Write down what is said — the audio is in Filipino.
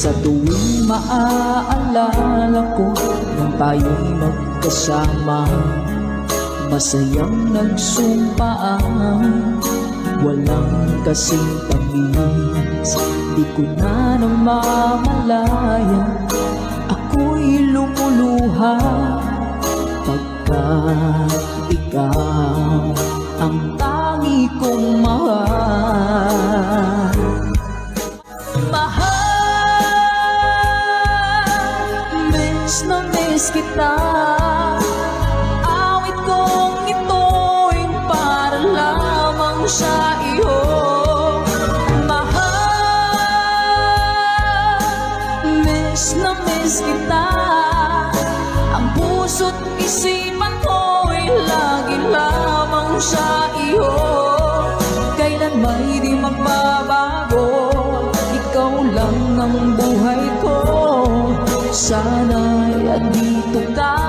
Sa tuwing maaalala ko nung tayo'y magkasama, masayang nagsumpaan, walang kasing tamis. Di ko na namamalaya, ako'y lumuluha pagkat ikaw ang tangi kong mahal. Miss na miss kita. Awit kong ito'y para lamang sa iyo. Mahal, miss na miss kita. Ang puso't isipan ko'y lagi lamang sa iyo. Kailan may di magbabago, ikaw lang ang buhay ko. Sana'y andito ka